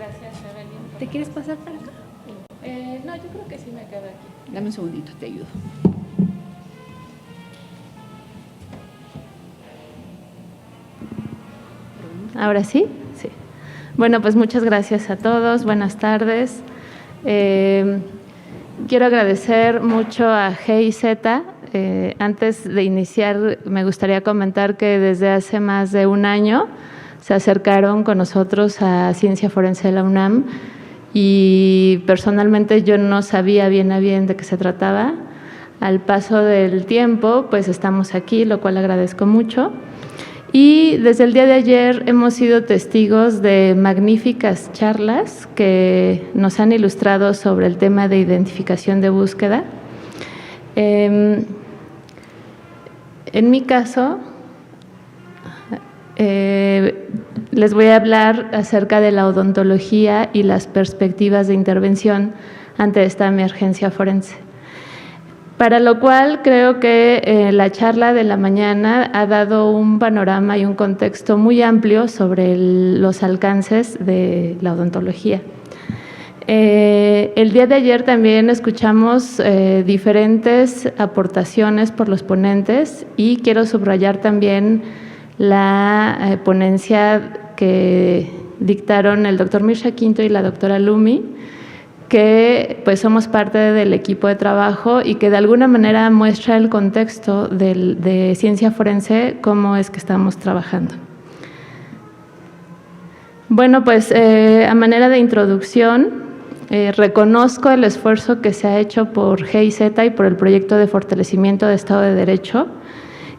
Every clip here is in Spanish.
Gracias, Evelyn. ¿Te quieres pasar para acá? No, yo creo que sí me quedo aquí. Dame un segundito, te ayudo. ¿Ahora sí? Sí. Bueno, pues muchas gracias a todos. Buenas tardes. Quiero agradecer mucho a GIZ. Antes de iniciar, me gustaría comentar que desde hace más de un año se acercaron con nosotros a Ciencia Forense de la UNAM y personalmente yo no sabía bien a bien de qué se trataba. Al paso del tiempo, pues estamos aquí, lo cual agradezco mucho. Y desde el día de ayer hemos sido testigos de magníficas charlas que nos han ilustrado sobre el tema de identificación de búsqueda. En mi caso, les voy a hablar acerca de la odontología y las perspectivas de intervención ante esta emergencia forense. Para lo cual creo que la charla de la mañana ha dado un panorama y un contexto muy amplio sobre los alcances de la odontología. El día de ayer también escuchamos diferentes aportaciones por los ponentes y quiero subrayar también la ponencia que dictaron el doctor Mircea Quinto y la doctora Lumi, que pues somos parte del equipo de trabajo y que de alguna manera muestra el contexto de ciencia forense, cómo es que estamos trabajando. Bueno, pues a manera de introducción, reconozco el esfuerzo que se ha hecho por GIZ y por el proyecto de fortalecimiento de Estado de Derecho,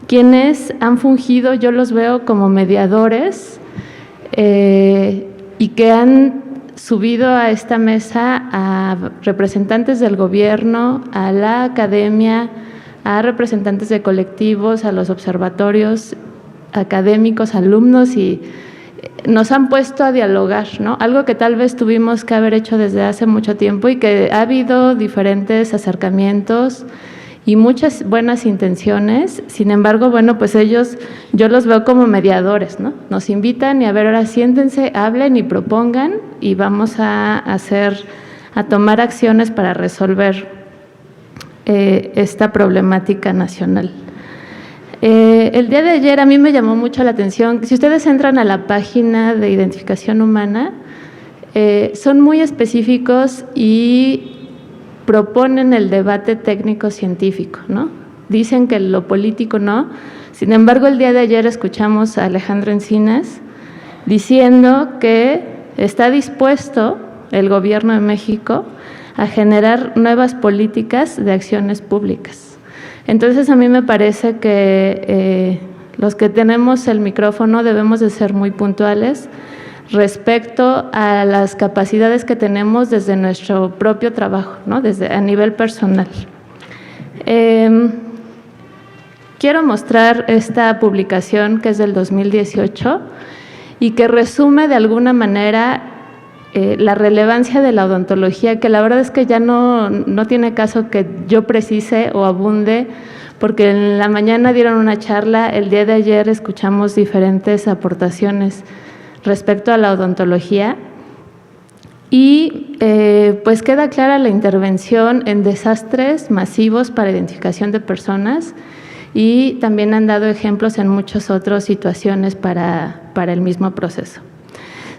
quienes han fungido, yo los veo como mediadores y que han subido a esta mesa a representantes del gobierno, a la academia, a representantes de colectivos, a los observatorios académicos, alumnos, y nos han puesto a dialogar, ¿no? Algo que tal vez tuvimos que haber hecho desde hace mucho tiempo y que ha habido diferentes acercamientos y muchas buenas intenciones. Sin embargo, bueno, pues yo los veo como mediadores, ¿no? Nos invitan y a ver, ahora siéntense, hablen y propongan y vamos a tomar acciones para resolver esta problemática nacional. El día de ayer a mí me llamó mucho la atención, si ustedes entran a la página de identificación humana, son muy específicos y proponen el debate técnico-científico, ¿no? Dicen que lo político no. Sin embargo, el día de ayer escuchamos a Alejandro Encinas diciendo que está dispuesto el Gobierno de México a generar nuevas políticas de acciones públicas. Entonces, a mí me parece que los que tenemos el micrófono debemos de ser muy puntuales respecto a las capacidades que tenemos desde nuestro propio trabajo, ¿no? A nivel personal. Quiero mostrar esta publicación que es del 2018 y que resume de alguna manera la relevancia de la odontología, que la verdad es que ya no tiene caso que yo precise o abunde, porque en la mañana dieron una charla, el día de ayer escuchamos diferentes aportaciones respecto a la odontología y pues queda clara la intervención en desastres masivos para identificación de personas y también han dado ejemplos en muchas otras situaciones para el mismo proceso.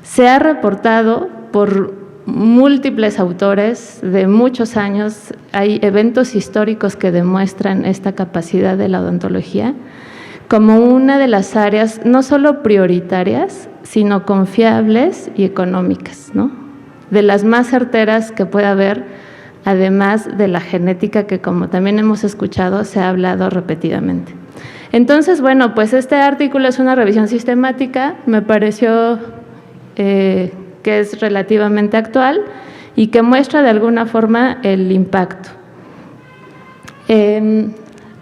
Se ha reportado por múltiples autores de muchos años, hay eventos históricos que demuestran esta capacidad de la odontología como una de las áreas no solo prioritarias, sino confiables y económicas, ¿no? De las más certeras que pueda haber, además de la genética que, como también hemos escuchado, se ha hablado repetidamente. Entonces, bueno, pues este artículo es una revisión sistemática, me pareció que es relativamente actual y que muestra de alguna forma el impacto.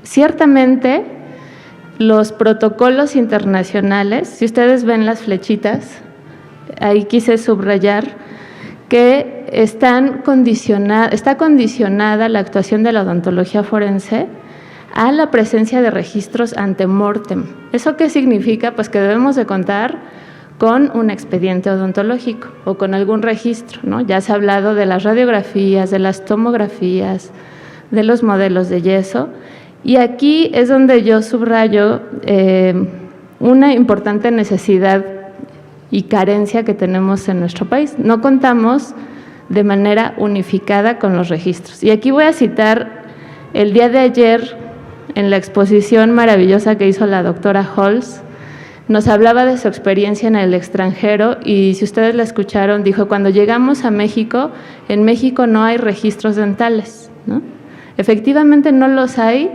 Ciertamente, los protocolos internacionales, si ustedes ven las flechitas, ahí quise subrayar que está condicionada la actuación de la odontología forense a la presencia de registros ante mortem. ¿Eso qué significa? Pues que debemos de contar con un expediente odontológico o con algún registro, ¿no? Ya se ha hablado de las radiografías, de las tomografías, de los modelos de yeso, y aquí es donde yo subrayo una importante necesidad y carencia que tenemos en nuestro país. No contamos de manera unificada con los registros. Y aquí voy a citar el día de ayer en la exposición maravillosa que hizo la doctora Holz. Nos hablaba de su experiencia en el extranjero y si ustedes la escucharon, dijo, cuando llegamos a México, en México no hay registros dentales, ¿no? Efectivamente no los hay,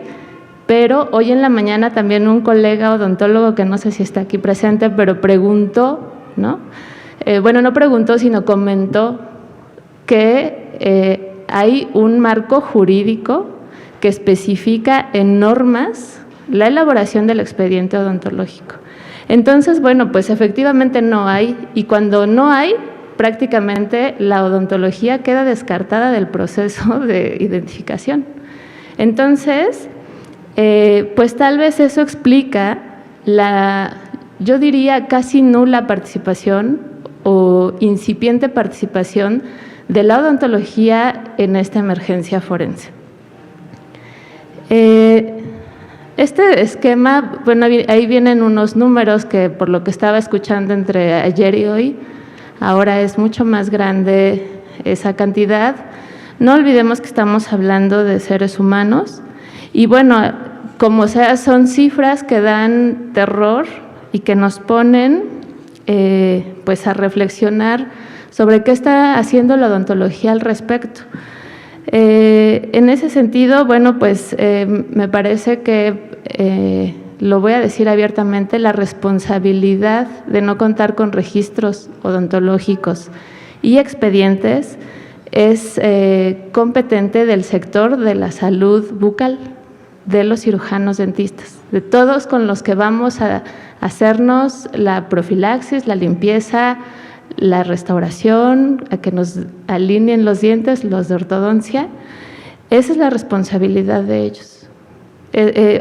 pero hoy en la mañana también un colega odontólogo, que no sé si está aquí presente, pero preguntó, ¿no? No preguntó, sino comentó que hay un marco jurídico que especifica en normas la elaboración del expediente odontológico. Entonces, pues efectivamente no hay, y cuando no hay, prácticamente la odontología queda descartada del proceso de identificación. Entonces, pues tal vez eso explica yo diría casi nula participación o incipiente participación de la odontología en esta emergencia forense. Este esquema, ahí vienen unos números que por lo que estaba escuchando entre ayer y hoy, ahora es mucho más grande esa cantidad. No olvidemos que estamos hablando de seres humanos y como sea, son cifras que dan terror y que nos ponen pues a reflexionar sobre qué está haciendo la odontología al respecto. En ese sentido, me parece que, lo voy a decir abiertamente, la responsabilidad de no contar con registros odontológicos y expedientes es competente del sector de la salud bucal, de los cirujanos dentistas, de todos con los que vamos a hacernos la profilaxis, la limpieza, la restauración, a que nos alineen los dientes, los de ortodoncia. Esa es la responsabilidad de ellos.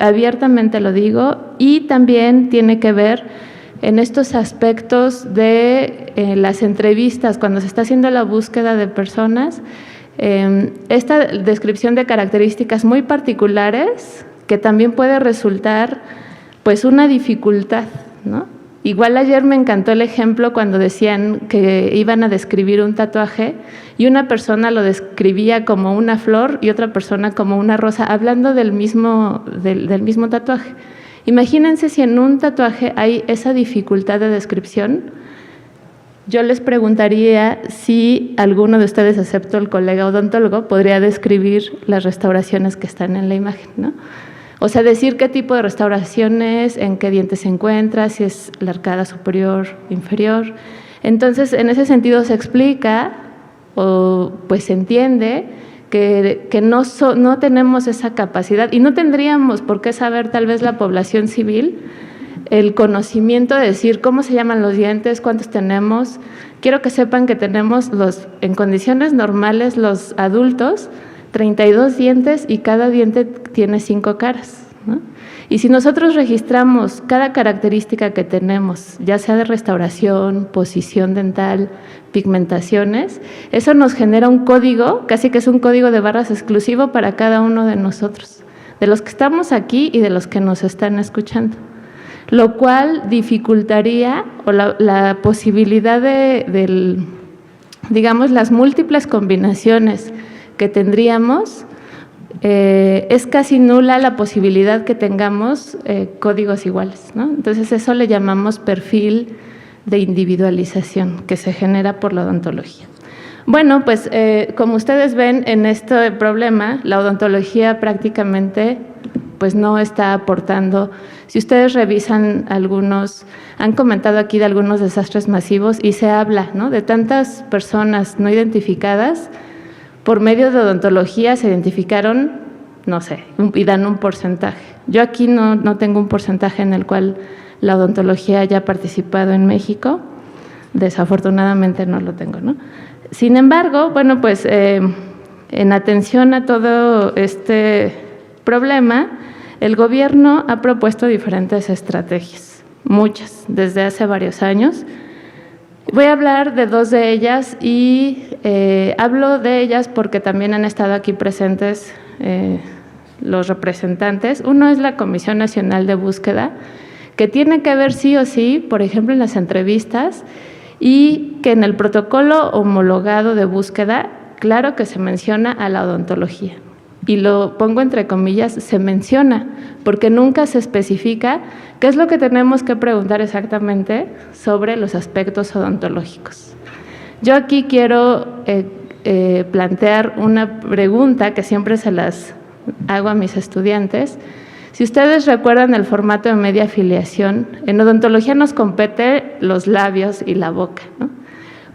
Abiertamente lo digo, y también tiene que ver en estos aspectos de las entrevistas, cuando se está haciendo la búsqueda de personas, esta descripción de características muy particulares que también puede resultar pues una dificultad, ¿no? Igual ayer me encantó el ejemplo cuando decían que iban a describir un tatuaje y una persona lo describía como una flor y otra persona como una rosa, hablando del mismo tatuaje. Imagínense si en un tatuaje hay esa dificultad de descripción. Yo les preguntaría si alguno de ustedes, excepto el colega odontólogo, podría describir las restauraciones que están en la imagen, ¿no? O sea, decir qué tipo de restauraciones, en qué diente se encuentra, si es la arcada superior, inferior. Entonces, en ese sentido se explica o pues se entiende que no tenemos esa capacidad y no tendríamos por qué saber tal vez la población civil el conocimiento de decir cómo se llaman los dientes, cuántos tenemos. Quiero que sepan que tenemos en condiciones normales los adultos 32 dientes y cada diente tiene 5 caras, ¿no? Y si nosotros registramos cada característica que tenemos, ya sea de restauración, posición dental, pigmentaciones, eso nos genera un código, casi que es un código de barras exclusivo para cada uno de nosotros, de los que estamos aquí y de los que nos están escuchando, lo cual dificultaría la posibilidad digamos, las múltiples combinaciones que tendríamos. Es casi nula la posibilidad que tengamos códigos iguales, ¿no? Entonces eso le llamamos perfil de individualización que se genera por la odontología. Pues como ustedes ven en este problema, la odontología prácticamente pues no está aportando. Si ustedes revisan han comentado aquí de algunos desastres masivos y se habla, ¿no?, de tantas personas no identificadas. Por medio de odontología se identificaron, no sé, y dan un porcentaje. Yo aquí no tengo un porcentaje en el cual la odontología haya participado en México. Desafortunadamente no lo tengo, ¿no? Sin embargo, en atención a todo este problema, el gobierno ha propuesto diferentes estrategias, muchas, desde hace varios años. Voy a hablar de dos de ellas y hablo de ellas porque también han estado aquí presentes los representantes. Uno es la Comisión Nacional de Búsqueda, que tiene que ver sí o sí, por ejemplo, en las entrevistas, y que en el protocolo homologado de búsqueda, claro que se menciona a la odontología. Y lo pongo entre comillas, se menciona, porque nunca se especifica qué es lo que tenemos que preguntar exactamente sobre los aspectos odontológicos. Yo aquí quiero plantear una pregunta que siempre se las hago a mis estudiantes. Si ustedes recuerdan el formato de media afiliación, en odontología nos compete los labios y la boca, ¿no?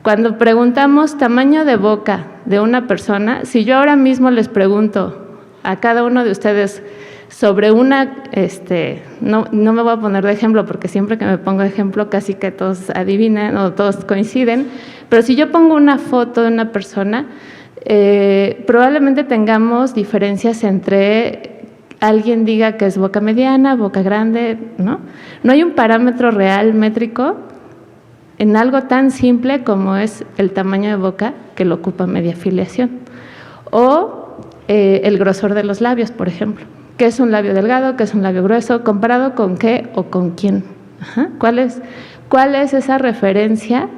Cuando preguntamos tamaño de boca de una persona, si yo ahora mismo les pregunto a cada uno de ustedes sobre una, no me voy a poner de ejemplo porque siempre que me pongo de ejemplo casi que todos adivinan o todos coinciden, pero si yo pongo una foto de una persona, probablemente tengamos diferencias entre alguien diga que es boca mediana, boca grande, ¿no? No hay un parámetro real métrico en algo tan simple como es el tamaño de boca que lo ocupa media afiliación. O el grosor de los labios, por ejemplo. ¿Qué es un labio delgado? ¿Qué es un labio grueso? ¿Comparado con qué o con quién? Ajá. ¿Cuál es esa referencia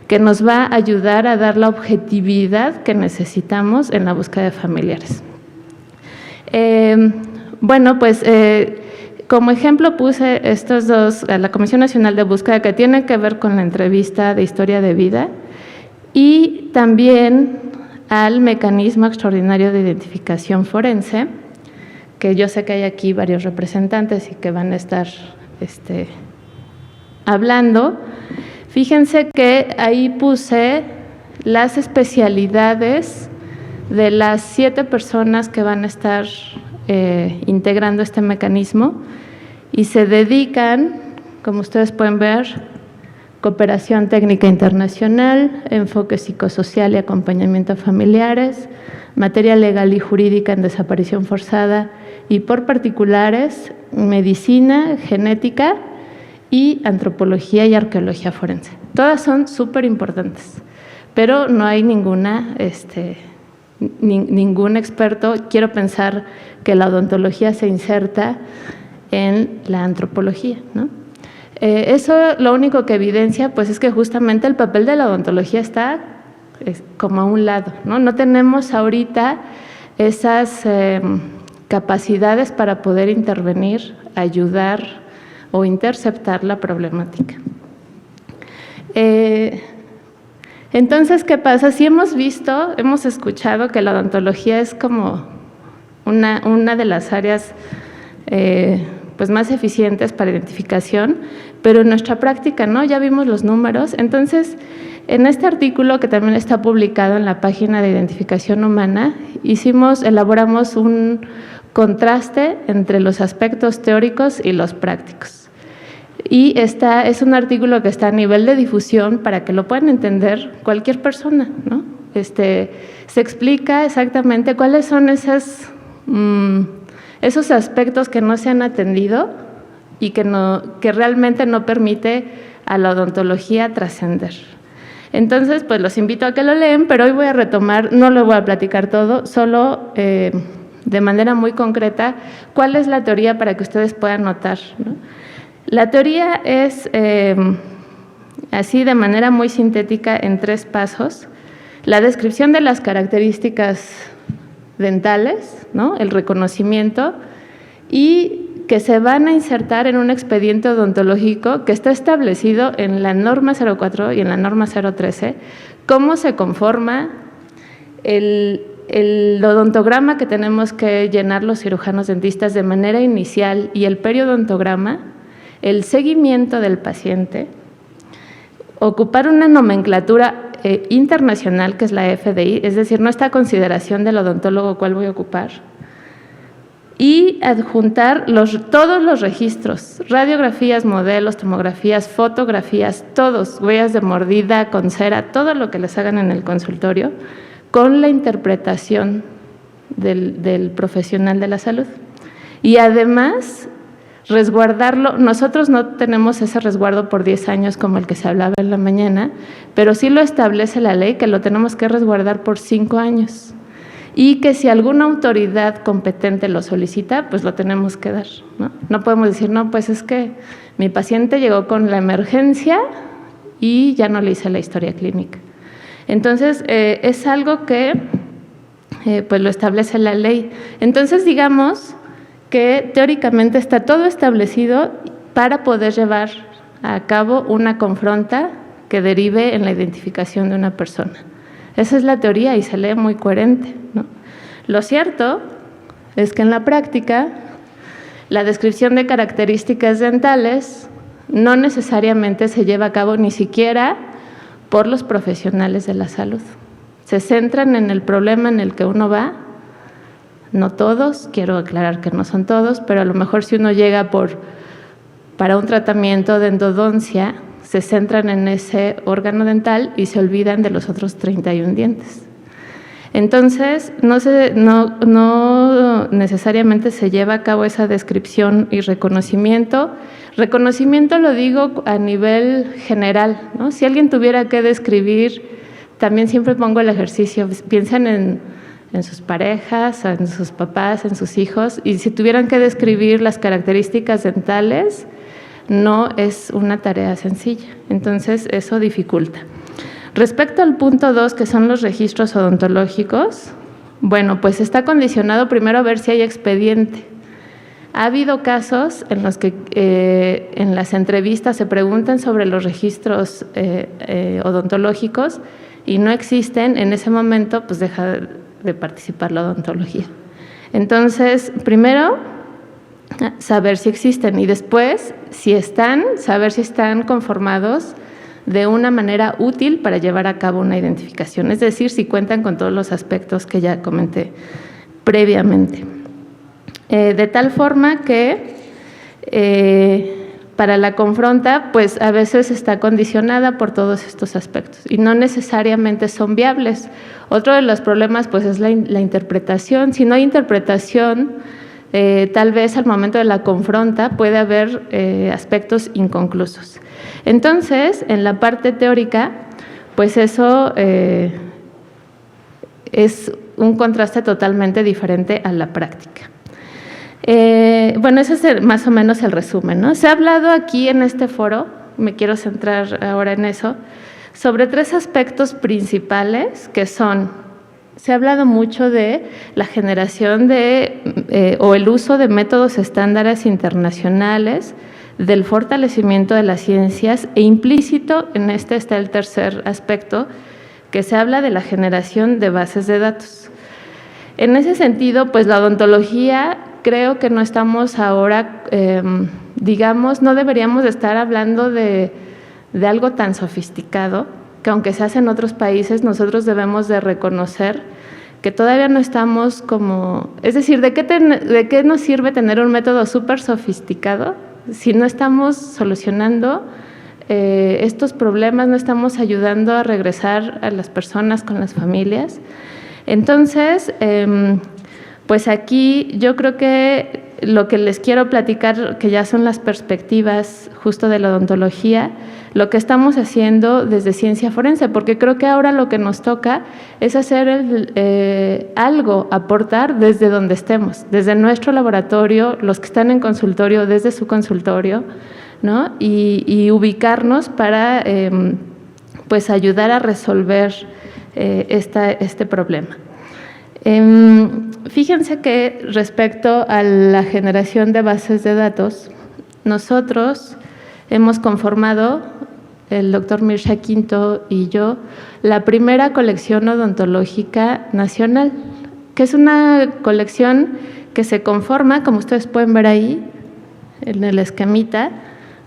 que nos va a ayudar a dar la objetividad que necesitamos en la búsqueda de familiares? Bueno, pues como ejemplo puse estos dos, a la Comisión Nacional de Búsqueda, que tiene que ver con la entrevista de historia de vida, y también al mecanismo extraordinario de identificación forense, que yo sé que hay aquí varios representantes y que van a estar hablando. Fíjense que ahí puse las especialidades de las 7 personas que van a estar integrando este mecanismo y se dedican, como ustedes pueden ver, cooperación técnica internacional, enfoque psicosocial y acompañamiento a familiares, materia legal y jurídica en desaparición forzada y por particulares, medicina, genética y antropología y arqueología forense. Todas son súper importantes, pero no hay ninguna ningún experto. Quiero pensar que la odontología se inserta en la antropología, ¿no? Eso lo único que evidencia pues es que justamente el papel de la odontología está como a un lado, ¿no? No tenemos ahorita esas capacidades para poder intervenir, ayudar o interceptar la problemática. Entonces, ¿qué pasa? Si hemos escuchado que la odontología es como una de las áreas pues más eficientes para identificación, pero en nuestra práctica no, ya vimos los números. Entonces, en este artículo que también está publicado en la página de identificación humana, elaboramos un contraste entre los aspectos teóricos y los prácticos. Y es un artículo que está a nivel de difusión para que lo puedan entender cualquier persona, ¿no? Se explica exactamente cuáles son esos aspectos que no se han atendido y que realmente no permite a la odontología trascender. Entonces, pues los invito a que lo leen, pero hoy voy a retomar, no lo voy a platicar todo, solo de manera muy concreta, cuál es la teoría para que ustedes puedan notar, ¿no? La teoría es, así de manera muy sintética, en 3 pasos: la descripción de las características dentales, ¿no? El reconocimiento, y que se van a insertar en un expediente odontológico que está establecido en la norma 04 y en la norma 013, cómo se conforma el odontograma que tenemos que llenar los cirujanos dentistas de manera inicial y el periodontograma, el seguimiento del paciente, ocupar una nomenclatura internacional que es la FDI, es decir, no está a consideración del odontólogo cuál voy a ocupar, y adjuntar todos los registros, radiografías, modelos, tomografías, fotografías, todos, huellas de mordida, con cera, todo lo que les hagan en el consultorio, con la interpretación del profesional de la salud. Y además, resguardarlo. Nosotros no tenemos ese resguardo por 10 años como el que se hablaba en la mañana, pero sí lo establece la ley, que lo tenemos que resguardar por 5 años. Y que si alguna autoridad competente lo solicita, pues lo tenemos que dar, ¿no? No podemos decir, no, pues es que mi paciente llegó con la emergencia y ya no le hice la historia clínica. Entonces, es algo que pues lo establece la ley. Entonces, digamos que teóricamente está todo establecido para poder llevar a cabo una confronta que derive en la identificación de una persona. Esa es la teoría y se lee muy coherente, ¿no? Lo cierto es que en la práctica la descripción de características dentales no necesariamente se lleva a cabo ni siquiera por los profesionales de la salud. Se centran en el problema en el que uno va, no todos, quiero aclarar que no son todos, pero a lo mejor si uno llega para un tratamiento de endodoncia, se centran en ese órgano dental y se olvidan de los otros 31 dientes. Entonces, no necesariamente se lleva a cabo esa descripción y reconocimiento. Reconocimiento lo digo a nivel general, ¿no? Si alguien tuviera que describir, también siempre pongo el ejercicio, piensan en sus parejas, en sus papás, en sus hijos, y si tuvieran que describir las características dentales, no es una tarea sencilla. Entonces, eso dificulta. Respecto al punto 2, que son los registros odontológicos, bueno, pues está condicionado primero a ver si hay expediente. Ha habido casos en los que en las entrevistas se preguntan sobre los registros odontológicos y no existen, en ese momento pues deja de participar la odontología. Entonces, primero, saber si existen y después, si están, saber si están conformados de una manera útil para llevar a cabo una identificación, es decir, si cuentan con todos los aspectos que ya comenté previamente. De tal forma que para la confronta, pues a veces está condicionada por todos estos aspectos y no necesariamente son viables. Otro de los problemas, pues, es la interpretación. Si no hay interpretación, tal vez al momento de la confronta puede haber aspectos inconclusos. Entonces, en la parte teórica, pues eso es un contraste totalmente diferente a la práctica. Bueno, ese es más o menos el resumen, ¿no? Se ha hablado aquí en este foro, me quiero centrar ahora en eso, sobre 3 aspectos principales que son, se ha hablado mucho de la generación o el uso de métodos estándares internacionales, del fortalecimiento de las ciencias e implícito en este está el tercer aspecto, que se habla de la generación de bases de datos. En ese sentido, pues la odontología, creo que no estamos ahora, digamos, no deberíamos de estar hablando de algo tan sofisticado, que aunque se hace en otros países, nosotros debemos de reconocer que todavía no estamos como, es decir, ¿de qué nos sirve tener un método súper sofisticado si no estamos solucionando estos problemas, no estamos ayudando a regresar a las personas con las familias? Entonces, pues aquí yo creo que lo que les quiero platicar, que ya son las perspectivas justo de la odontología, lo que estamos haciendo desde ciencia forense, porque creo que ahora lo que nos toca es hacer algo, aportar desde donde estemos, desde nuestro laboratorio, los que están en consultorio, desde su consultorio, ¿no? Y ubicarnos para pues ayudar a resolver este problema. Fíjense que respecto a la generación de bases de datos, nosotros hemos conformado, el doctor Mirsha Quinto y yo, la primera colección odontológica nacional, que es una colección que se conforma, como ustedes pueden ver ahí, en el esquemita,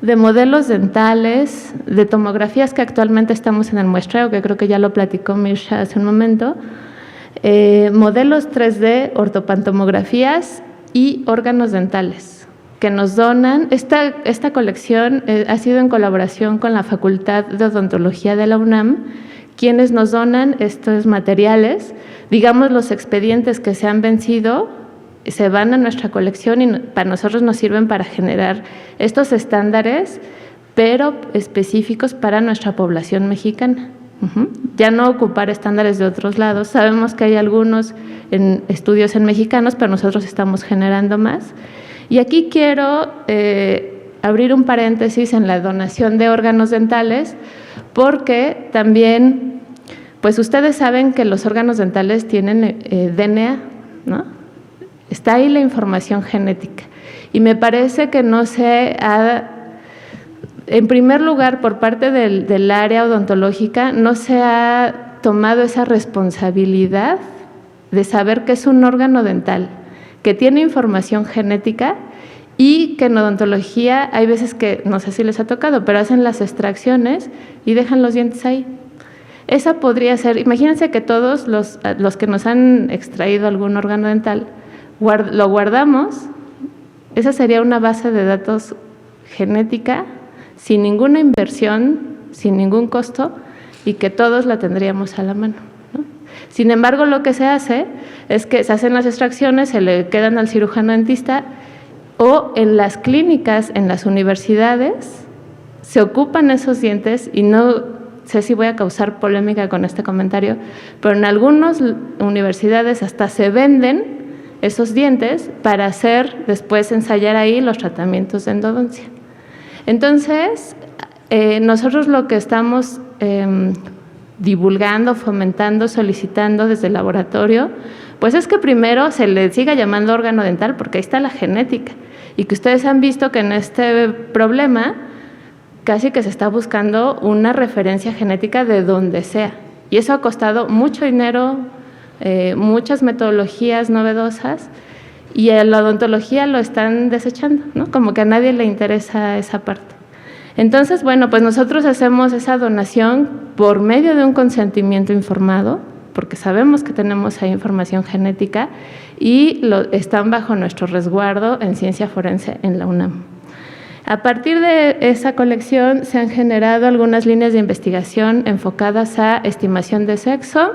de modelos dentales, de tomografías que actualmente estamos en el muestreo, que creo que ya lo platicó Mirsha hace un momento, modelos 3D, ortopantomografías y órganos dentales que nos donan. Esta colección ha sido en colaboración con la Facultad de Odontología de la UNAM, quienes nos donan estos materiales, digamos los expedientes que se han vencido, se van a nuestra colección y para nosotros nos sirven para generar estos estándares, pero específicos para nuestra población mexicana. Ya no ocupar estándares de otros lados. Sabemos que hay algunos estudios en mexicanos, pero nosotros estamos generando más. Y aquí quiero abrir un paréntesis en la donación de órganos dentales, porque también, pues ustedes saben que los órganos dentales tienen DNA, ¿no? Está ahí la información genética. Y me parece que no se ha, en primer lugar, por parte del área odontológica, no se ha tomado esa responsabilidad de saber que es un órgano dental, que tiene información genética y que en odontología hay veces que, no sé si les ha tocado, pero hacen las extracciones y dejan los dientes ahí. Esa podría ser, imagínense que todos los que nos han extraído algún órgano dental, lo guardamos, esa sería una base de datos genética sin ninguna inversión, sin ningún costo, y que todos la tendríamos a la mano, ¿no? Sin embargo, lo que se hace es que se hacen las extracciones, se le quedan al cirujano dentista, o en las clínicas, en las universidades, se ocupan esos dientes, y no sé si voy a causar polémica con este comentario, pero en algunas universidades hasta se venden esos dientes para hacer, después ensayar ahí los tratamientos de endodoncia. Entonces, nosotros lo que estamos divulgando, fomentando, solicitando desde el laboratorio, pues es que primero se le siga llamando órgano dental, porque ahí está la genética, y que ustedes han visto que en este problema casi que se está buscando una referencia genética de donde sea, y eso ha costado mucho dinero, muchas metodologías novedosas, y en la odontología lo están desechando, ¿no? Como que a nadie le interesa esa parte. Entonces, bueno, pues nosotros hacemos esa donación por medio de un consentimiento informado, porque sabemos que tenemos ahí información genética y están bajo nuestro resguardo en ciencia forense en la UNAM. A partir de esa colección se han generado algunas líneas de investigación enfocadas a estimación de sexo,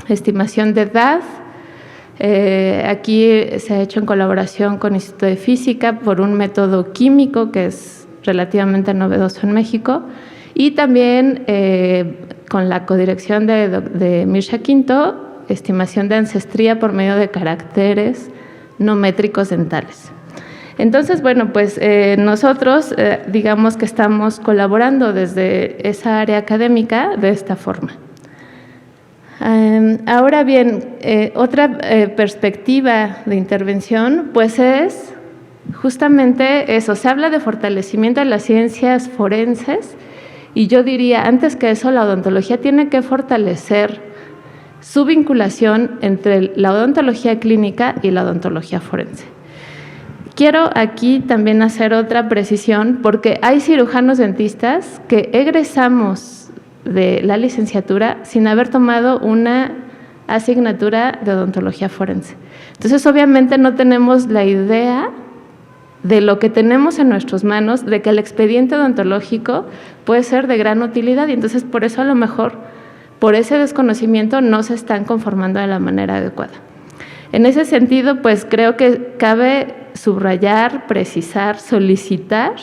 estimación de edad. Aquí se ha hecho en colaboración con el Instituto de Física por un método químico que es relativamente novedoso en México, y también con la codirección de Mirsha Quinto, estimación de ancestría por medio de caracteres no métricos dentales. Entonces, bueno, pues nosotros digamos que estamos colaborando desde esa área académica de esta forma. Ahora bien, otra perspectiva de intervención, pues es justamente eso. Se habla de fortalecimiento de las ciencias forenses, y yo diría, antes que eso, la odontología tiene que fortalecer su vinculación entre la odontología clínica y la odontología forense. Quiero aquí también hacer otra precisión, porque hay cirujanos dentistas que egresamos de la licenciatura sin haber tomado una asignatura de odontología forense. Entonces, obviamente no tenemos la idea de lo que tenemos en nuestras manos, de que el expediente odontológico puede ser de gran utilidad, y entonces por eso a lo mejor, por ese desconocimiento, no se están conformando de la manera adecuada. En ese sentido, pues creo que cabe subrayar, precisar, solicitar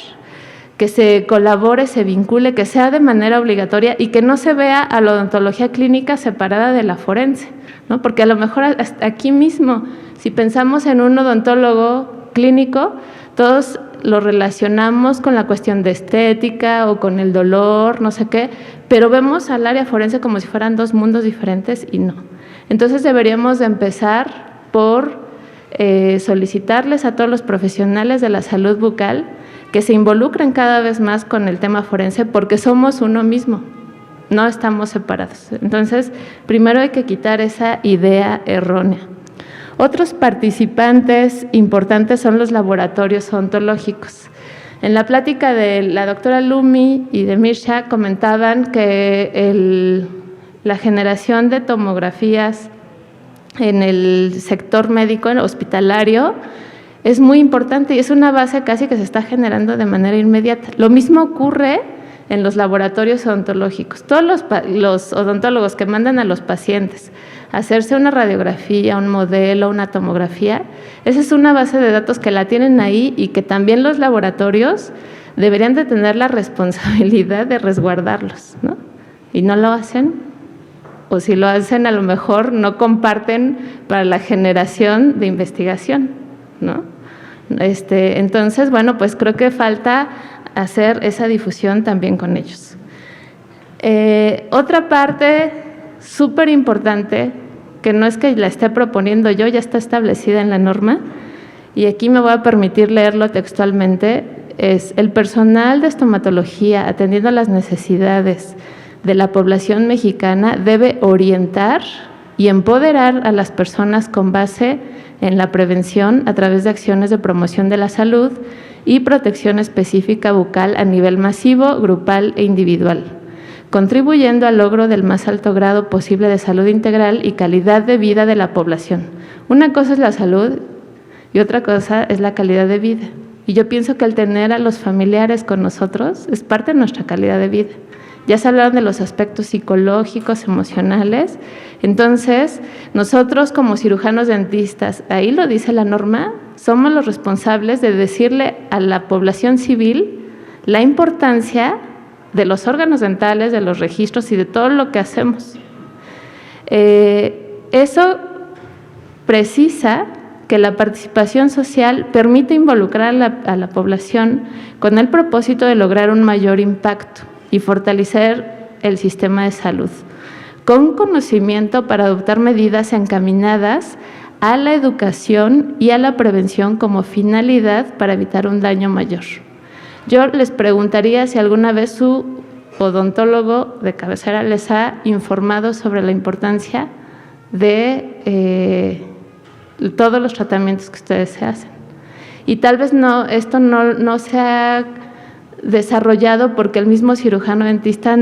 que se colabore, se vincule, que sea de manera obligatoria y que no se vea a la odontología clínica separada de la forense, ¿no? Porque a lo mejor aquí mismo, si pensamos en un odontólogo clínico, todos lo relacionamos con la cuestión de estética o con el dolor, no sé qué, pero vemos al área forense como si fueran dos mundos diferentes, y no. Entonces deberíamos de empezar por solicitarles a todos los profesionales de la salud bucal que se involucren cada vez más con el tema forense, porque somos uno mismo, no estamos separados. Entonces, primero hay que quitar esa idea errónea. Otros participantes importantes son los laboratorios odontológicos. En la plática de la doctora Lumi y de Mirsha comentaban que la generación de tomografías en el sector médico, en el hospitalario, es muy importante y es una base casi que se está generando de manera inmediata. Lo mismo ocurre en los laboratorios odontológicos. Todos los odontólogos que mandan a los pacientes hacerse una radiografía, un modelo, una tomografía, esa es una base de datos que la tienen ahí y que también los laboratorios deberían de tener la responsabilidad de resguardarlos, ¿no? Y no lo hacen, o si lo hacen a lo mejor no comparten para la generación de investigación, ¿no? Entonces, bueno, pues creo que falta hacer esa difusión también con ellos. Otra parte súper importante, que no es que la esté proponiendo yo, ya está establecida en la norma, y aquí me voy a permitir leerlo textualmente, es el personal de estomatología atendiendo a las necesidades de la población mexicana debe orientar y empoderar a las personas con base en la prevención a través de acciones de promoción de la salud y protección específica bucal a nivel masivo, grupal e individual, contribuyendo al logro del más alto grado posible de salud integral y calidad de vida de la población. Una cosa es la salud y otra cosa es la calidad de vida. Y yo pienso que el tener a los familiares con nosotros es parte de nuestra calidad de vida. Ya se hablaron de los aspectos psicológicos, emocionales. Entonces, nosotros como cirujanos dentistas, ahí lo dice la norma, somos los responsables de decirle a la población civil la importancia de los órganos dentales, de los registros y de todo lo que hacemos. Eso precisa que la participación social permite involucrar a la población con el propósito de lograr un mayor impacto y fortalecer el sistema de salud, con conocimiento para adoptar medidas encaminadas a la educación y a la prevención como finalidad para evitar un daño mayor. Yo les preguntaría si alguna vez su odontólogo de cabecera les ha informado sobre la importancia de todos los tratamientos que ustedes se hacen. Y tal vez esto no se ha desarrollado porque el mismo cirujano dentista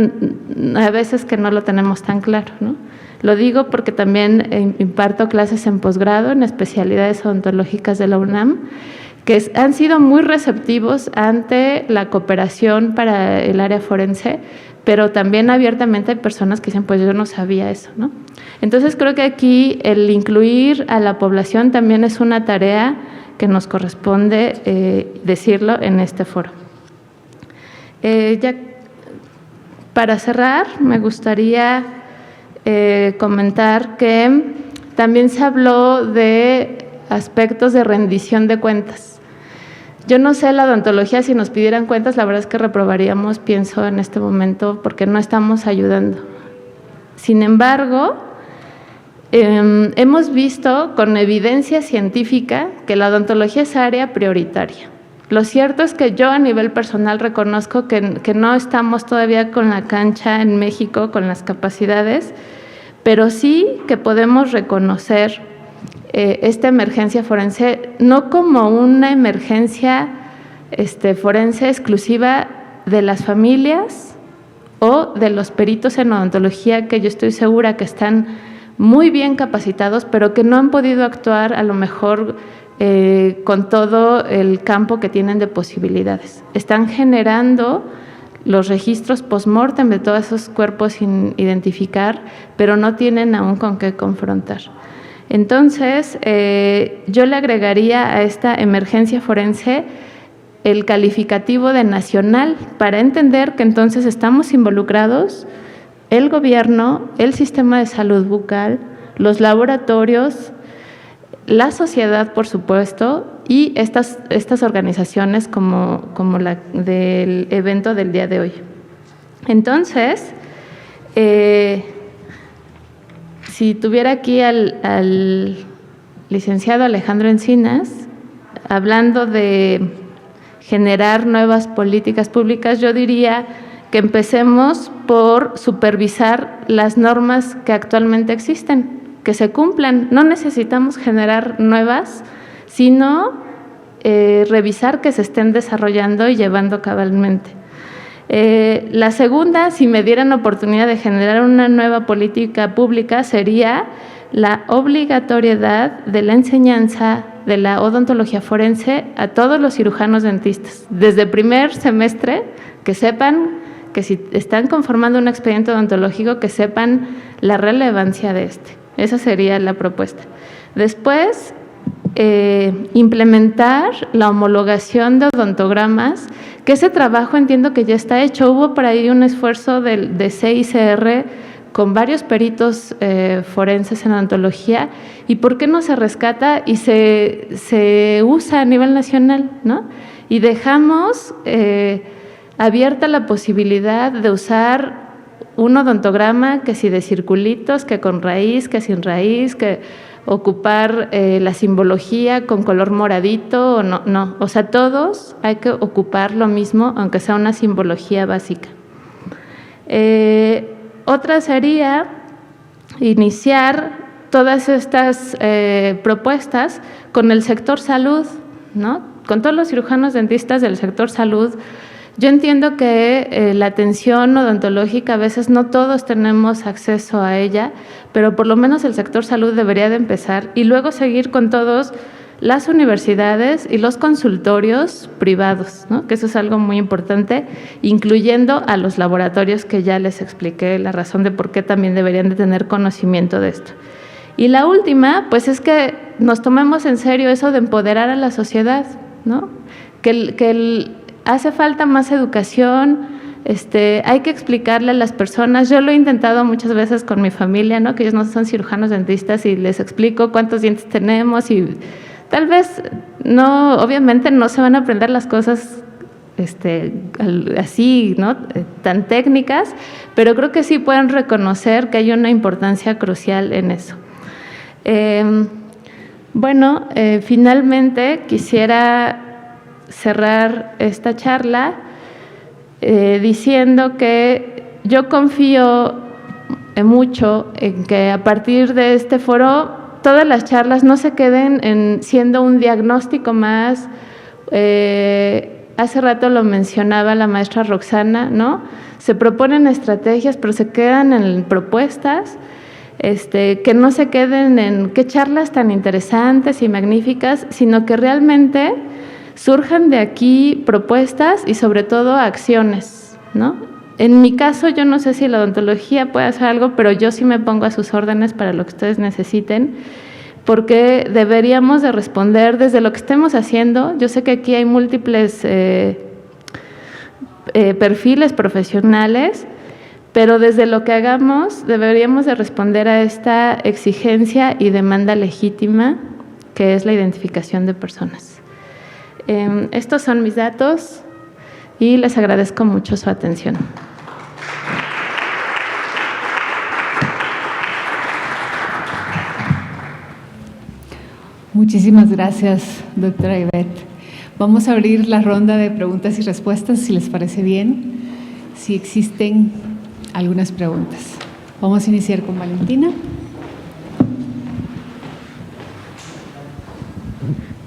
a veces que no lo tenemos tan claro, ¿no? Lo digo porque también imparto clases en posgrado en especialidades odontológicas de la UNAM, que han sido muy receptivos ante la cooperación para el área forense, pero también abiertamente hay personas que dicen, pues yo no sabía eso, ¿no? Entonces creo que aquí el incluir a la población también es una tarea que nos corresponde decirlo en este foro. Ya para cerrar, me gustaría comentar que también se habló de aspectos de rendición de cuentas. Yo no sé la odontología, si nos pidieran cuentas, la verdad es que reprobaríamos, pienso en este momento, porque no estamos ayudando. Sin embargo, hemos visto con evidencia científica que la odontología es área prioritaria. Lo cierto es que yo a nivel personal reconozco que no estamos todavía con la cancha en México, con las capacidades, pero sí que podemos reconocer esta emergencia forense no como una emergencia forense exclusiva de las familias o de los peritos en odontología, que yo estoy segura que están muy bien capacitados, pero que no han podido actuar a lo mejor con todo el campo que tienen de posibilidades. Están generando los registros post-mortem de todos esos cuerpos sin identificar, pero no tienen aún con qué confrontar. Entonces, yo le agregaría a esta emergencia forense el calificativo de nacional para entender que entonces estamos involucrados el gobierno, el sistema de salud bucal, los laboratorios, la sociedad, por supuesto, y estas organizaciones como la del evento del día de hoy. Entonces, si tuviera aquí al licenciado Alejandro Encinas, hablando de generar nuevas políticas públicas, yo diría que empecemos por supervisar las normas que actualmente existen, que se cumplan. No necesitamos generar nuevas, sino revisar que se estén desarrollando y llevando cabalmente. La segunda, si me dieran oportunidad de generar una nueva política pública, sería la obligatoriedad de la enseñanza de la odontología forense a todos los cirujanos dentistas. Desde primer semestre, que sepan que si están conformando un expediente odontológico, que sepan la relevancia de este. Esa sería la propuesta. Después, implementar la homologación de odontogramas, que ese trabajo entiendo que ya está hecho. Hubo por ahí un esfuerzo de CICR con varios peritos forenses en odontología, y por qué no se rescata y se usa a nivel nacional, ¿no? Y dejamos abierta la posibilidad de usar un odontograma, que si de circulitos, que con raíz, que sin raíz, que ocupar la simbología con color moradito o no. O sea, todos hay que ocupar lo mismo, aunque sea una simbología básica. Otra sería iniciar todas estas propuestas con el sector salud, ¿no? Con todos los cirujanos dentistas del sector salud. Yo entiendo que la atención odontológica a veces no todos tenemos acceso a ella, pero por lo menos el sector salud debería de empezar y luego seguir con todos las universidades y los consultorios privados, ¿no? Que eso es algo muy importante, incluyendo a los laboratorios, que ya les expliqué la razón de por qué también deberían de tener conocimiento de esto. Y la última, pues es que nos tomemos en serio eso de empoderar a la sociedad, ¿no? Hace falta más educación, hay que explicarle a las personas. Yo lo he intentado muchas veces con mi familia, ¿no? Que ellos no son cirujanos dentistas, y les explico cuántos dientes tenemos, y tal vez no, obviamente no se van a aprender las cosas así, ¿no? Tan técnicas, pero creo que sí pueden reconocer que hay una importancia crucial en eso. Finalmente quisiera cerrar esta charla diciendo que yo confío mucho en que a partir de este foro todas las charlas no se queden siendo un diagnóstico más. Hace rato lo mencionaba la maestra Roxana, ¿no? Se proponen estrategias, pero se quedan en propuestas, que no se queden en qué charlas tan interesantes y magníficas, sino que realmente surjan de aquí propuestas y sobre todo acciones, ¿no? En mi caso, yo no sé si la odontología puede hacer algo, pero yo sí me pongo a sus órdenes para lo que ustedes necesiten, porque deberíamos de responder desde lo que estemos haciendo. Yo sé que aquí hay múltiples perfiles profesionales, pero desde lo que hagamos deberíamos de responder a esta exigencia y demanda legítima, que es la identificación de personas. Estos son mis datos y les agradezco mucho su atención. Muchísimas gracias, doctora Ivette. Vamos a abrir la ronda de preguntas y respuestas, si les parece bien, si existen algunas preguntas. Vamos a iniciar con Valentina.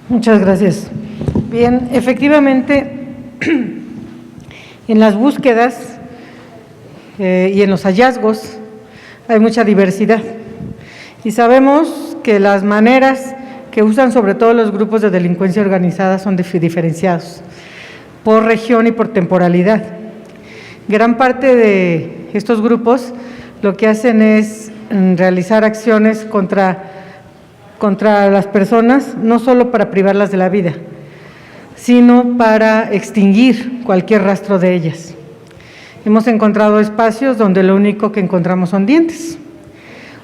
Muchas gracias. Bien, efectivamente, en las búsquedas y en los hallazgos hay mucha diversidad. Y sabemos que las maneras que usan sobre todo los grupos de delincuencia organizada son diferenciados por región y por temporalidad. Gran parte de estos grupos lo que hacen es realizar acciones contra las personas, no solo para privarlas de la vida, sino para extinguir cualquier rastro de ellas. Hemos encontrado espacios donde lo único que encontramos son dientes.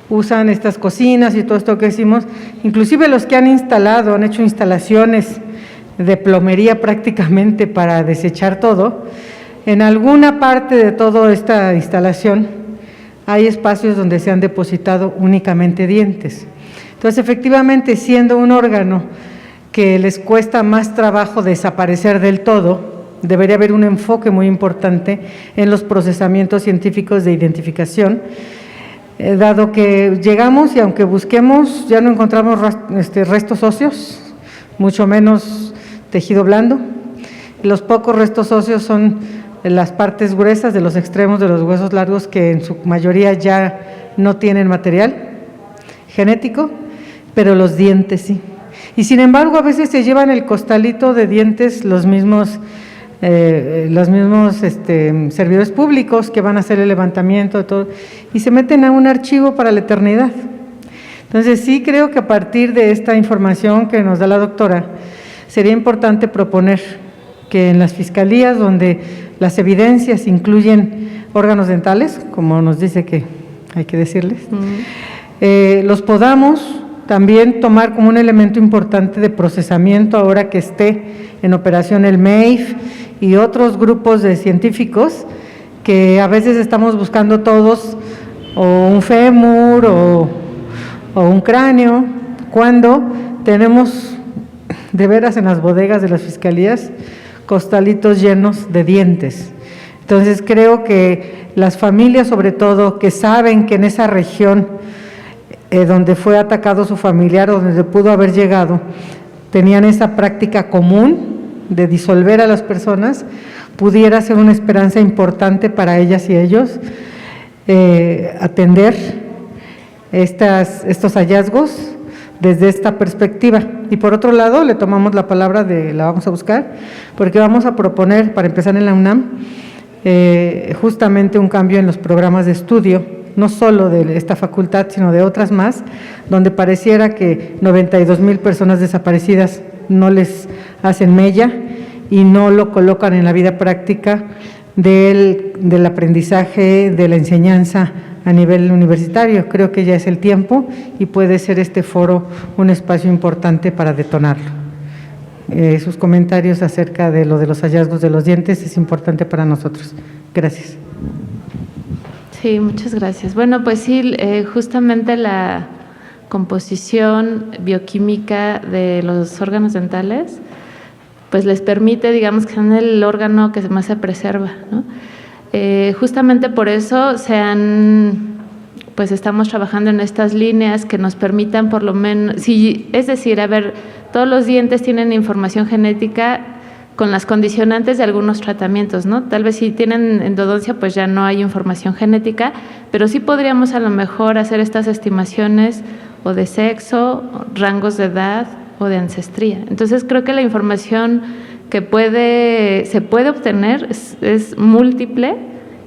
Usan estas cocinas y todo esto que decimos, inclusive los que han hecho instalaciones de plomería prácticamente para desechar todo. En alguna parte de toda esta instalación hay espacios donde se han depositado únicamente dientes. Entonces, efectivamente, siendo un órgano que les cuesta más trabajo desaparecer del todo, debería haber un enfoque muy importante en los procesamientos científicos de identificación, dado que llegamos y aunque busquemos ya no encontramos restos óseos, mucho menos tejido blando. Los pocos restos óseos son las partes gruesas de los extremos de los huesos largos, que en su mayoría ya no tienen material genético, pero los dientes sí. Y sin embargo, a veces se llevan el costalito de dientes los mismos servidores públicos que van a hacer el levantamiento de todo, y se meten a un archivo para la eternidad. Entonces, sí creo que a partir de esta información que nos da la doctora, sería importante proponer que en las fiscalías donde las evidencias incluyen órganos dentales, como nos dice que hay que decirles, los podamos también tomar como un elemento importante de procesamiento ahora que esté en operación el MEIF y otros grupos de científicos que a veces estamos buscando todos o un fémur o un cráneo, cuando tenemos de veras en las bodegas de las fiscalías costalitos llenos de dientes. Entonces creo que las familias, sobre todo, que saben que en esa región donde fue atacado su familiar o donde pudo haber llegado, tenían esa práctica común de disolver a las personas, pudiera ser una esperanza importante para ellas y ellos atender estos hallazgos desde esta perspectiva. Y por otro lado, le tomamos la palabra la vamos a buscar, porque vamos a proponer, para empezar en la UNAM, justamente un cambio en los programas de estudio, no solo de esta facultad, sino de otras más, donde pareciera que 92,000 personas desaparecidas no les hacen mella y no lo colocan en la vida práctica del aprendizaje, de la enseñanza a nivel universitario. Creo que ya es el tiempo y puede ser este foro un espacio importante para detonarlo. Sus comentarios acerca de lo de los hallazgos de los dientes es importante para nosotros. Gracias. Sí, muchas gracias. Bueno, pues sí, justamente la composición bioquímica de los órganos dentales, pues les permite, digamos, que sean el órgano que más se preserva, ¿no? Justamente por eso pues estamos trabajando en estas líneas que nos permitan por lo menos, es decir, a ver, todos los dientes tienen información genética con las condicionantes de algunos tratamientos, ¿no? Tal vez si tienen endodoncia, pues ya no hay información genética, pero sí podríamos a lo mejor hacer estas estimaciones o de sexo, rangos de edad o de ancestría. Entonces creo que la información que se puede obtener es múltiple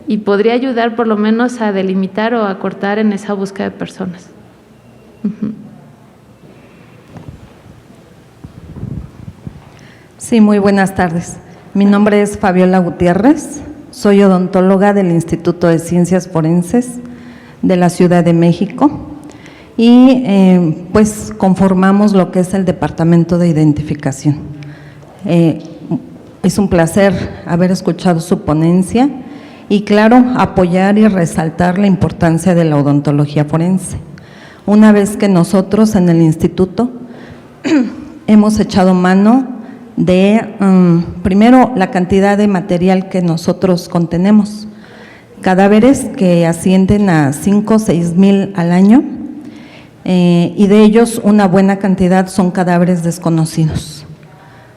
y podría ayudar por lo menos a delimitar o a cortar en esa búsqueda de personas. Sí, muy buenas tardes. Mi nombre es Fabiola Gutiérrez, soy odontóloga del Instituto de Ciencias Forenses de la Ciudad de México y pues conformamos lo que es el Departamento de Identificación. Es un placer haber escuchado su ponencia y, claro, apoyar y resaltar la importancia de la odontología forense. Una vez que nosotros en el instituto hemos echado mano de, primero, la cantidad de material que nosotros contenemos, cadáveres que ascienden a 5 o 6 mil al año, y de ellos una buena cantidad son cadáveres desconocidos.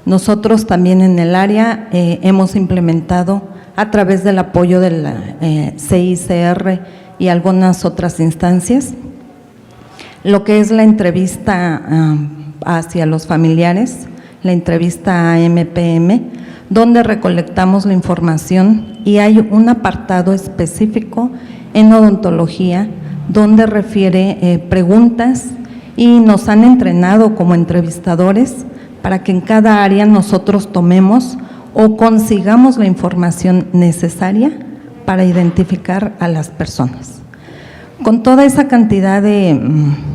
Nosotros también en el área hemos implementado, a través del apoyo de la CICR y algunas otras instancias, lo que es la entrevista hacia los familiares, la entrevista a MPM, donde recolectamos la información y hay un apartado específico en odontología donde refiere preguntas y nos han entrenado como entrevistadores para que en cada área nosotros tomemos o consigamos la información necesaria para identificar a las personas. Con toda esa cantidad de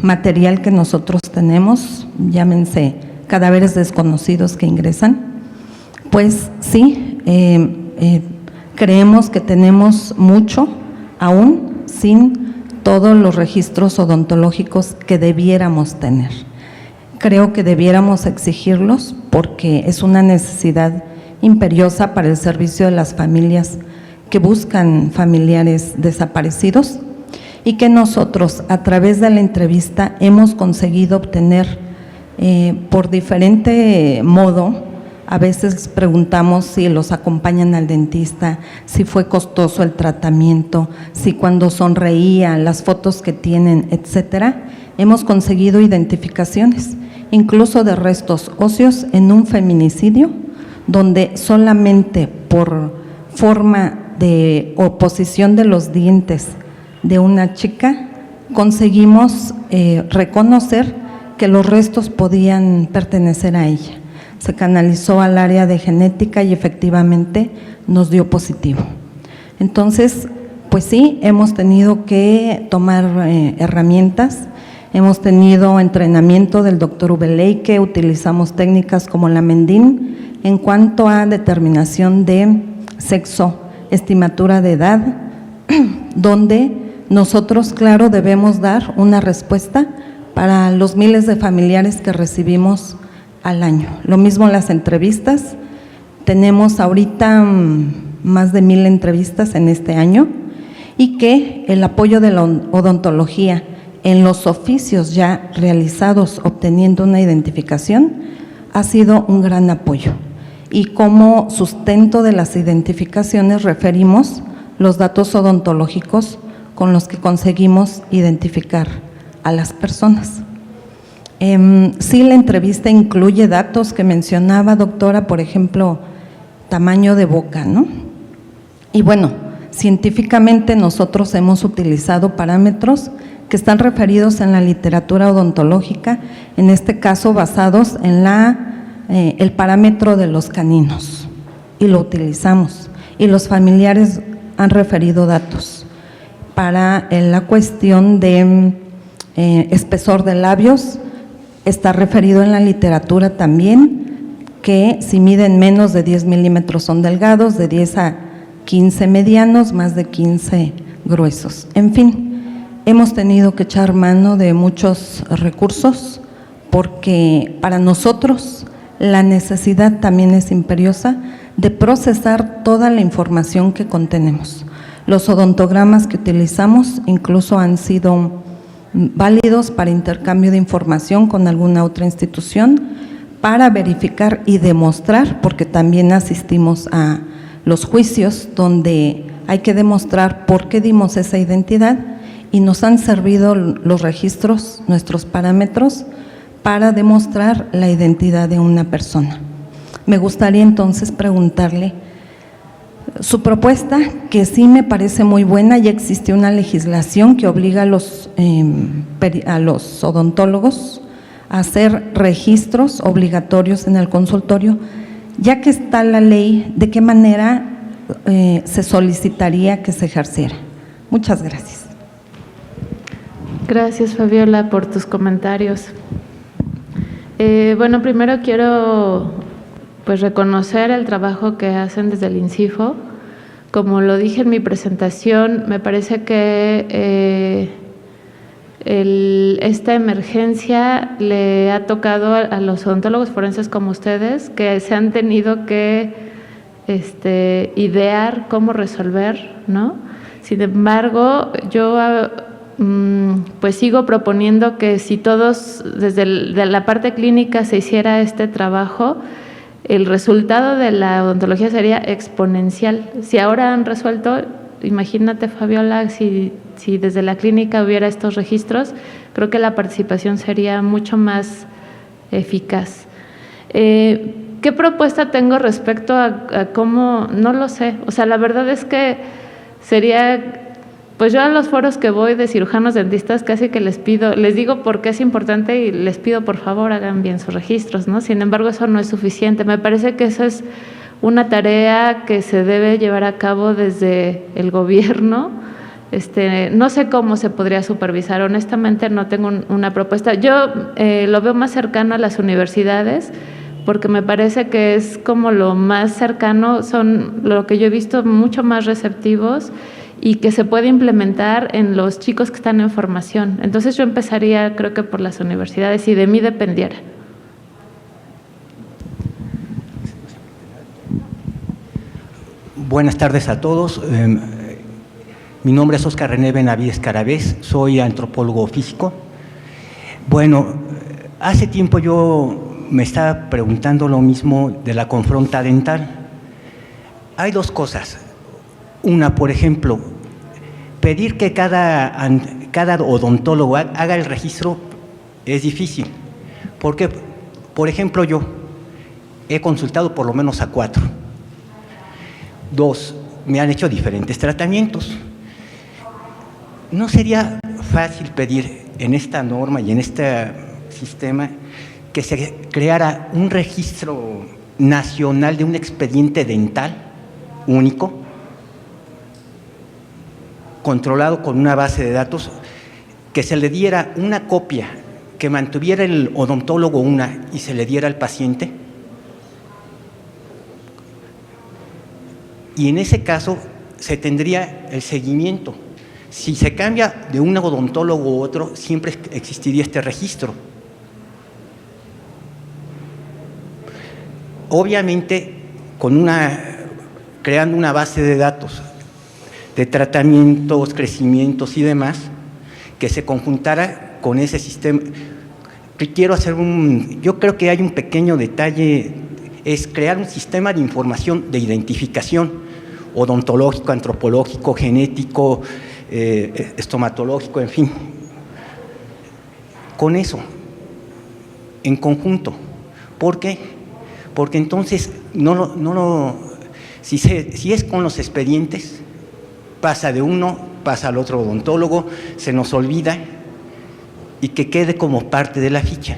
material que nosotros tenemos, llámense cadáveres desconocidos que ingresan, pues sí, creemos que tenemos mucho aún sin todos los registros odontológicos que debiéramos tener. Creo que debiéramos exigirlos porque es una necesidad imperiosa para el servicio de las familias que buscan familiares desaparecidos y que nosotros a través de la entrevista hemos conseguido obtener por diferente modo. A veces preguntamos si los acompañan al dentista, si fue costoso el tratamiento, si cuando sonreía, las fotos que tienen, etcétera. Hemos conseguido identificaciones, incluso de restos óseos en un feminicidio, donde solamente por forma de oposición de los dientes de una chica conseguimos reconocer que los restos podían pertenecer a ella. Se canalizó al área de genética y efectivamente nos dio positivo. Entonces, pues sí, hemos tenido que tomar herramientas, hemos tenido entrenamiento del doctor Ubeleike, utilizamos técnicas como la Mendin en cuanto a determinación de sexo, estimatura de edad, donde nosotros, claro, debemos dar una respuesta para los miles de familiares que recibimos al año. Lo mismo las entrevistas, tenemos ahorita más de 1000 entrevistas en este año y que el apoyo de la odontología en los oficios ya realizados obteniendo una identificación ha sido un gran apoyo. Y como sustento de las identificaciones referimos los datos odontológicos con los que conseguimos identificar a las personas. Sí, la entrevista incluye datos que mencionaba, doctora, por ejemplo, tamaño de boca, ¿no? Y bueno, científicamente nosotros hemos utilizado parámetros que están referidos en la literatura odontológica, en este caso basados en el parámetro de los caninos, y lo utilizamos, y los familiares han referido datos para la cuestión de espesor de labios. Está referido en la literatura también que si miden menos de 10 milímetros son delgados, de 10 a 15 medianos, más de 15 gruesos. En fin, hemos tenido que echar mano de muchos recursos porque para nosotros la necesidad también es imperiosa de procesar toda la información que contenemos. Los odontogramas que utilizamos incluso han sido válidos para intercambio de información con alguna otra institución para verificar y demostrar, porque también asistimos a los juicios donde hay que demostrar por qué dimos esa identidad y nos han servido los registros, nuestros parámetros, para demostrar la identidad de una persona. Me gustaría entonces preguntarle su propuesta, que sí me parece muy buena. Ya existe una legislación que obliga a los odontólogos a hacer registros obligatorios en el consultorio. Ya que está la ley, ¿de qué manera se solicitaría que se ejerciera? Muchas gracias. Gracias, Fabiola, por tus comentarios. Bueno, primero quiero pues reconocer el trabajo que hacen desde el INCIFO. Como lo dije en mi presentación, me parece que esta emergencia le ha tocado a los odontólogos forenses como ustedes, que se han tenido que idear cómo resolver, ¿no? Sin embargo, yo pues sigo proponiendo que si todos desde la parte clínica se hiciera este trabajo, el resultado de la odontología sería exponencial. Si ahora han resuelto, imagínate, Fabiola, si desde la clínica hubiera estos registros, creo que la participación sería mucho más eficaz. ¿Qué propuesta tengo respecto a cómo? No lo sé. O sea, la verdad es que sería… Pues yo a los foros que voy de cirujanos dentistas casi que les digo por qué es importante y les pido por favor hagan bien sus registros, ¿no? Sin embargo, eso no es suficiente. Me parece que eso es una tarea que se debe llevar a cabo desde el gobierno. No sé cómo se podría supervisar, honestamente no tengo una propuesta. Yo lo veo más cercano a las universidades porque me parece que es como lo más cercano, son lo que yo he visto mucho más receptivos y que se puede implementar en los chicos que están en formación. Entonces yo empezaría, creo que por las universidades, si de mí dependiera. Buenas tardes a todos. Mi nombre es Óscar René Benavides Carabés, soy antropólogo físico. Bueno, hace tiempo yo me estaba preguntando lo mismo de la confronta dental. Hay dos cosas. Una, por ejemplo, pedir que cada odontólogo haga el registro es difícil, porque, por ejemplo, yo he consultado por lo menos a 4. 2, me han hecho diferentes tratamientos. ¿No sería fácil pedir en esta norma y en este sistema que se creara un registro nacional de un expediente dental único, controlado con una base de datos, que se le diera una copia, que mantuviera el odontólogo una y se le diera al paciente. Y en ese caso se tendría el seguimiento. Si se cambia de un odontólogo u otro, siempre existiría este registro. Obviamente, creando una base de datos de tratamientos, crecimientos y demás, que se conjuntara con ese sistema. Yo creo que hay un pequeño detalle, es crear un sistema de información de identificación odontológico, antropológico, genético, estomatológico, en fin. Con eso, en conjunto. ¿Por qué? Porque entonces, si es con los expedientes, pasa de uno, pasa al otro odontólogo, se nos olvida y que quede como parte de la ficha,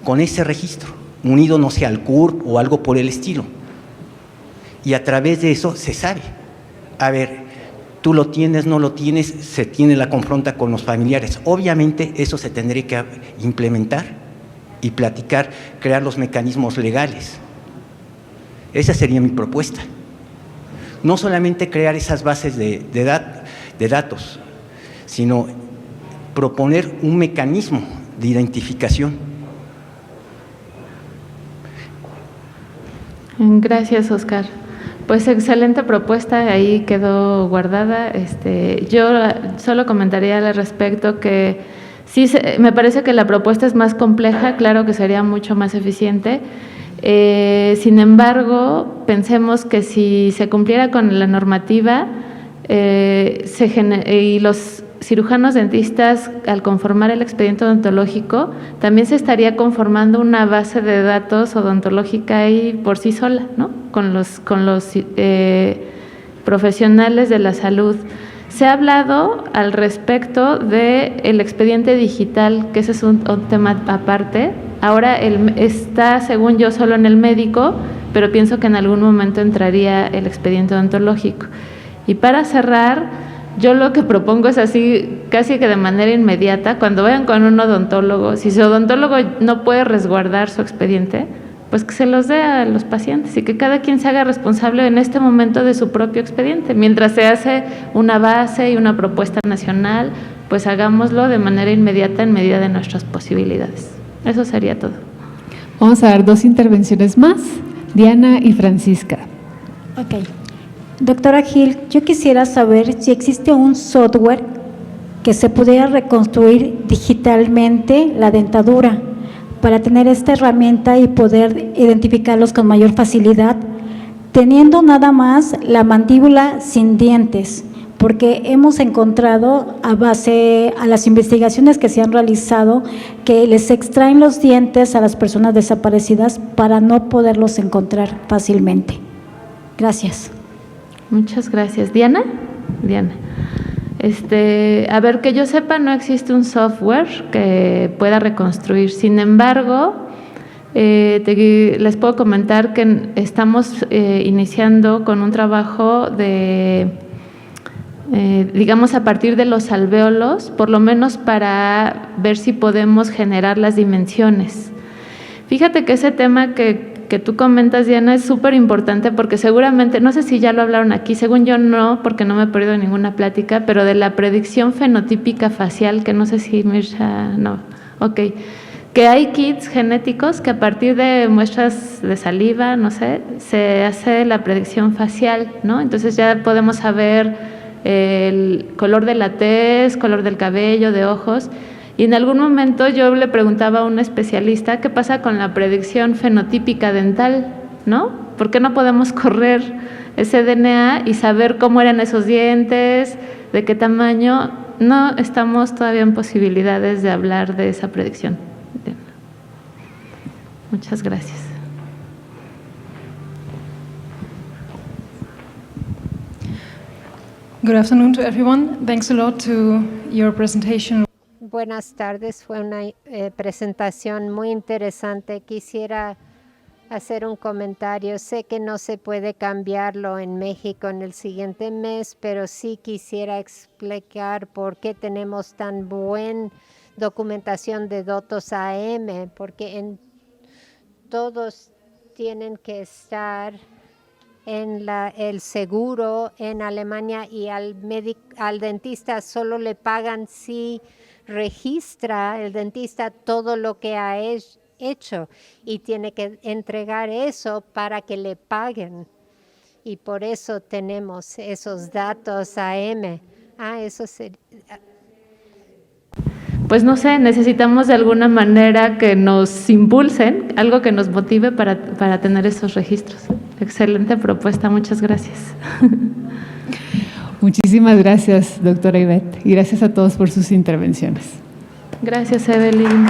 con ese registro, unido no sé al CURP o algo por el estilo. Y a través de eso se sabe, a ver, tú lo tienes, no lo tienes, se tiene la confronta con los familiares. Obviamente eso se tendría que implementar y platicar, crear los mecanismos legales. Esa sería mi propuesta. No solamente crear esas bases de datos, sino proponer un mecanismo de identificación. Gracias, Oscar. Pues excelente propuesta, ahí quedó guardada. Yo solo comentaría al respecto que sí, me parece que la propuesta es más compleja, claro que sería mucho más eficiente. Sin embargo, pensemos que si se cumpliera con la normativa y los cirujanos dentistas, al conformar el expediente odontológico, también se estaría conformando una base de datos odontológica ahí por sí sola, ¿no? Con los profesionales de la salud. Se ha hablado al respecto del expediente digital, que ese es un tema aparte. Ahora está, según yo, solo en el médico, pero pienso que en algún momento entraría el expediente odontológico. Y para cerrar, yo lo que propongo es así, casi que de manera inmediata, cuando vayan con un odontólogo, si su odontólogo no puede resguardar su expediente, pues que se los dé a los pacientes y que cada quien se haga responsable en este momento de su propio expediente. Mientras se hace una base y una propuesta nacional, pues hagámoslo de manera inmediata en medida de nuestras posibilidades. Eso sería todo. Vamos a dar 2 intervenciones más, Diana y Francisca. Ok. Doctora Gil, yo quisiera saber si existe un software que se pudiera reconstruir digitalmente la dentadura para tener esta herramienta y poder identificarlos con mayor facilidad, teniendo nada más la mandíbula sin dientes, porque hemos encontrado a base a las investigaciones que se han realizado que les extraen los dientes a las personas desaparecidas para no poderlos encontrar fácilmente. Gracias. Muchas gracias. ¿Diana? Diana. A ver, que yo sepa, no existe un software que pueda reconstruir. Sin embargo, les puedo comentar que estamos iniciando con un trabajo digamos, a partir de los alvéolos, por lo menos para ver si podemos generar las dimensiones. Fíjate que ese tema que tú comentas, Diana, es súper importante porque seguramente, no sé si ya lo hablaron aquí, según yo no, porque no me he perdido ninguna plática, pero de la predicción fenotípica facial, que no sé si Mirsha, no, ok, que hay kits genéticos que a partir de muestras de saliva, no sé, se hace la predicción facial, ¿no? Entonces ya podemos saber el color de la tez, color del cabello, de ojos. Y en algún momento yo le preguntaba a un especialista qué pasa con la predicción fenotípica dental, ¿no? ¿Por qué no podemos correr ese DNA y saber cómo eran esos dientes, de qué tamaño? No estamos todavía en posibilidades de hablar de esa predicción. Muchas gracias. Good afternoon to everyone. Thanks a lot to your presentation. Buenas tardes, fue una presentación muy interesante. Quisiera hacer un comentario. Sé que no se puede cambiarlo en México en el siguiente mes, pero sí quisiera explicar por qué tenemos tan buena documentación de datos AM, porque todos tienen que estar en el seguro en Alemania y al dentista solo le pagan si registra el dentista todo lo que ha hecho y tiene que entregar eso para que le paguen. Y por eso tenemos esos datos AM. Eso sería. Pues no sé, necesitamos de alguna manera que nos impulsen, algo que nos motive para tener esos registros. Excelente propuesta, muchas gracias. Muchísimas gracias, doctora Ivette, y gracias a todos por sus intervenciones. Gracias, Evelyn.